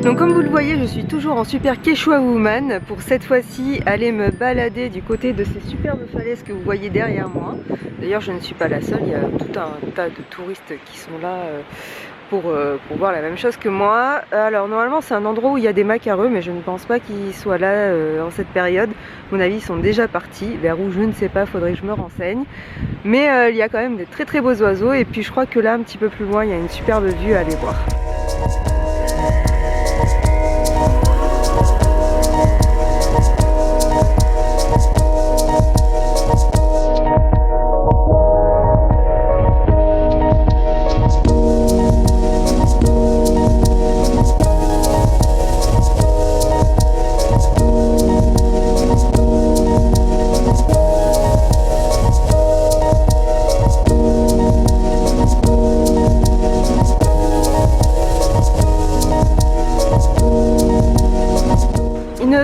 Donc comme vous le voyez, je suis toujours en super Quechua Woman pour cette fois-ci aller me balader du côté de ces superbes falaises que vous voyez derrière moi. D'ailleurs je ne suis pas la seule, il y a tout un tas de touristes qui sont là pour voir la même chose que moi. Alors normalement c'est un endroit où il y a des macareux, mais je ne pense pas qu'ils soient là en cette période. À mon avis ils sont déjà partis, vers où je ne sais pas, faudrait que je me renseigne. Mais il y a quand même des très très beaux oiseaux, et puis je crois que là un petit peu plus loin il y a une superbe vue à aller voir.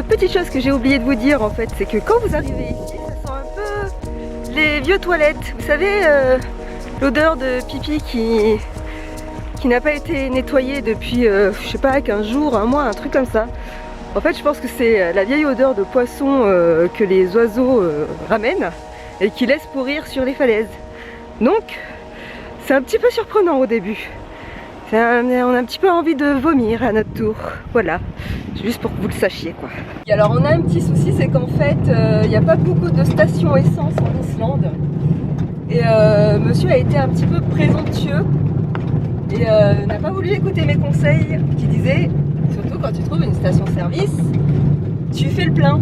Petite chose que j'ai oublié de vous dire en fait, c'est que quand vous arrivez ici, ça sent un peu les vieux toilettes. Vous savez, l'odeur de pipi qui n'a pas été nettoyée depuis, je sais pas, 15 jours, un mois, un truc comme ça. En fait, je pense que c'est la vieille odeur de poisson que les oiseaux ramènent et qui laissent pourrir sur les falaises. Donc, c'est un petit peu surprenant au début. On a un petit peu envie de vomir à notre tour, voilà, juste pour que vous le sachiez quoi. Et alors on a un petit souci, c'est qu'en fait il n'y a pas beaucoup de stations essence en Islande. Et monsieur a été un petit peu présomptueux et n'a pas voulu écouter mes conseils qui disaient, surtout quand tu trouves une station service, tu fais le plein.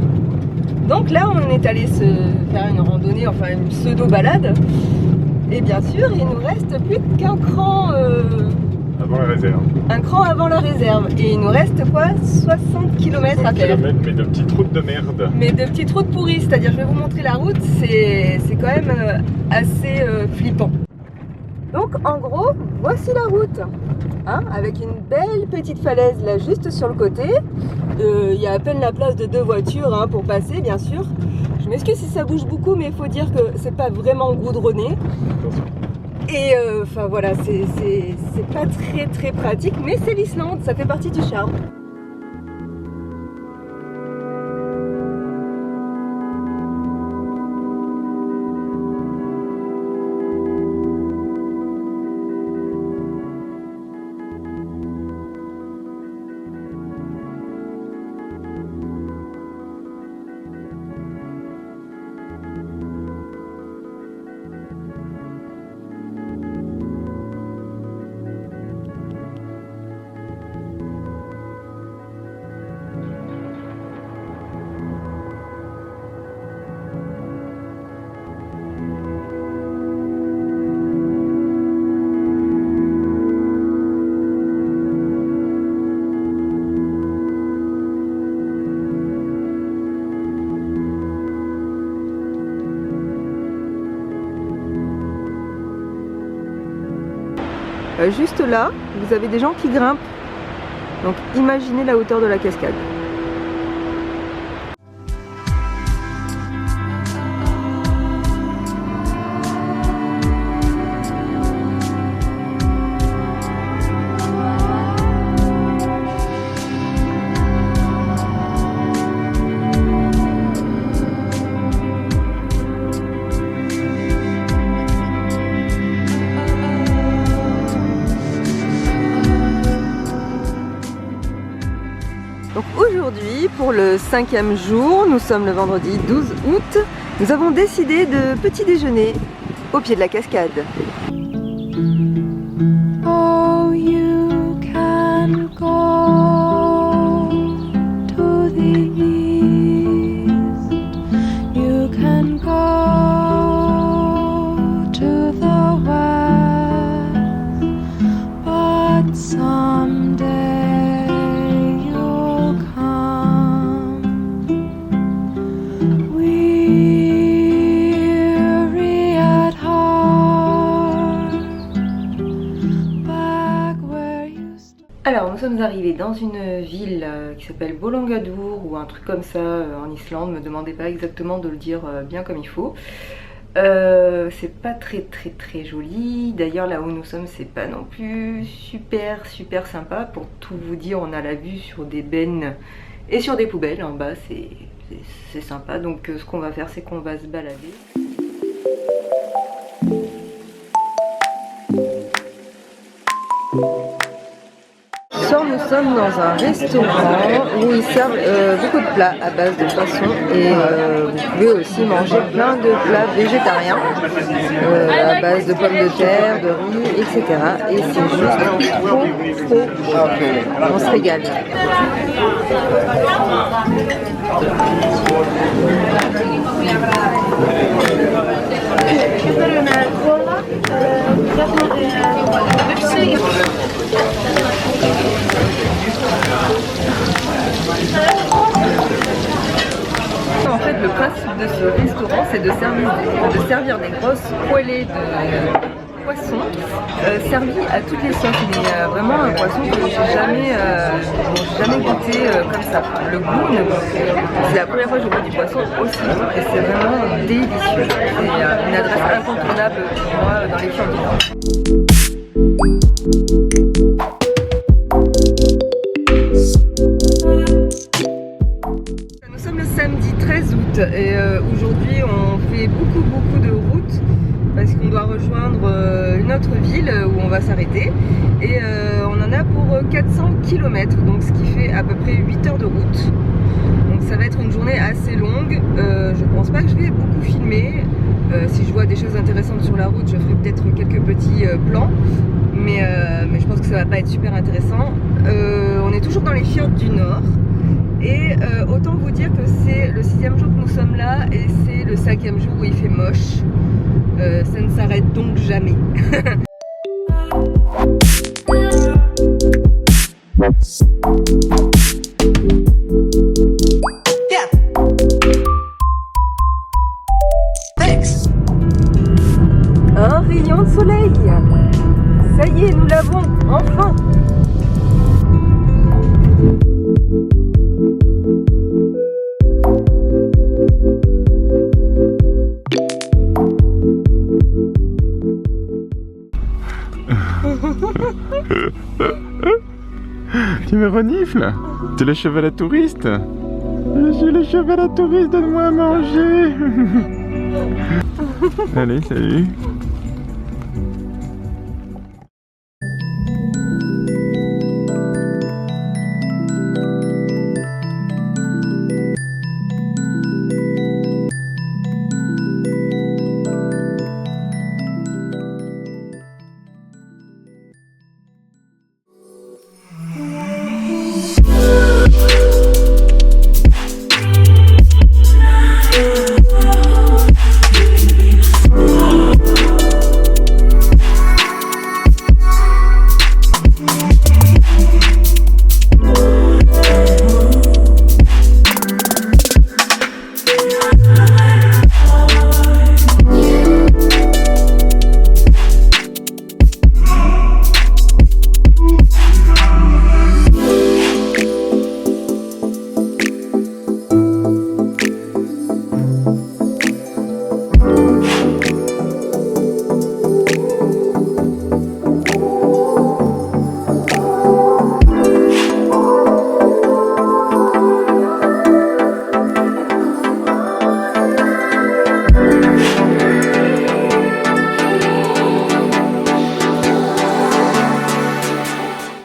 Donc là on est allé se faire une randonnée, enfin une pseudo balade. Et bien sûr il nous reste plus qu'un cran avant la réserve. Un cran avant la réserve. Et il nous reste quoi, 60 km à faire. Mais de petites routes de merde. Mais de petites routes pourries, c'est-à-dire je vais vous montrer la route, c'est quand même assez flippant. Donc en gros, voici la route. Hein, avec une belle petite falaise là juste sur le côté. Il y a à peine la place de 2 voitures hein, pour passer bien sûr. Je m'excuse si ça bouge beaucoup, mais il faut dire que c'est pas vraiment goudronné. Et enfin voilà, c'est pas très pratique, mais c'est l'Islande, ça fait partie du charme. Juste là, vous avez des gens qui grimpent. Donc imaginez la hauteur de la cascade. Donc aujourd'hui, pour le 5e jour, nous sommes le vendredi 12 août, nous avons décidé de petit déjeuner au pied de la cascade. Oh, you can go to the east, you can go to the west, but someday Alors nous sommes arrivés dans une ville qui s'appelle Bolungarvík ou un truc comme ça en Islande, ne me demandez pas exactement de le dire bien comme il faut. C'est pas très joli. D'ailleurs là où nous sommes c'est pas non plus super sympa. Pour tout vous dire, on a la vue sur des bennes et sur des poubelles en bas, c'est sympa. Donc ce qu'on va faire c'est qu'on va se balader. Ce soir nous sommes dans un restaurant où ils servent beaucoup de plats à base de poisson et vous pouvez aussi manger plein de plats végétariens à base de pommes de terre, de riz, etc. Et c'est juste trop bon. On se régale. En fait, le principe de ce restaurant, c'est de servir des grosses poêlées de poisson servis à toutes les sauces. Mais vraiment un poisson que j'ai jamais goûté comme ça. Le goût, c'est la première fois que je vois du poisson aussi bon et c'est vraiment délicieux. C'est une adresse incontournable pour moi dans les Fjords du Nord. Nous sommes le samedi 13 août et aujourd'hui on fait beaucoup de route parce qu'on doit rejoindre une autre ville où on va s'arrêter et on en a pour 400 km, donc ce qui fait à peu près 8 heures de route. Donc ça va être une journée assez longue. Je pense pas que je vais beaucoup filmer. Si je vois des choses intéressantes sur la route, je ferai peut-être quelques petits plans, mais je pense que ça va pas être super intéressant. On est toujours dans les Fjords du Nord. Et autant vous dire que c'est le 6e jour que nous sommes là et c'est le 5e jour où il fait moche. Ça ne s'arrête donc jamais. Un rayon de soleil. Ça y est, nous l'avons enfin. Tu me renifles? Tu es le cheval à touriste? Je suis le cheval à touriste, donne-moi à manger. Allez, salut.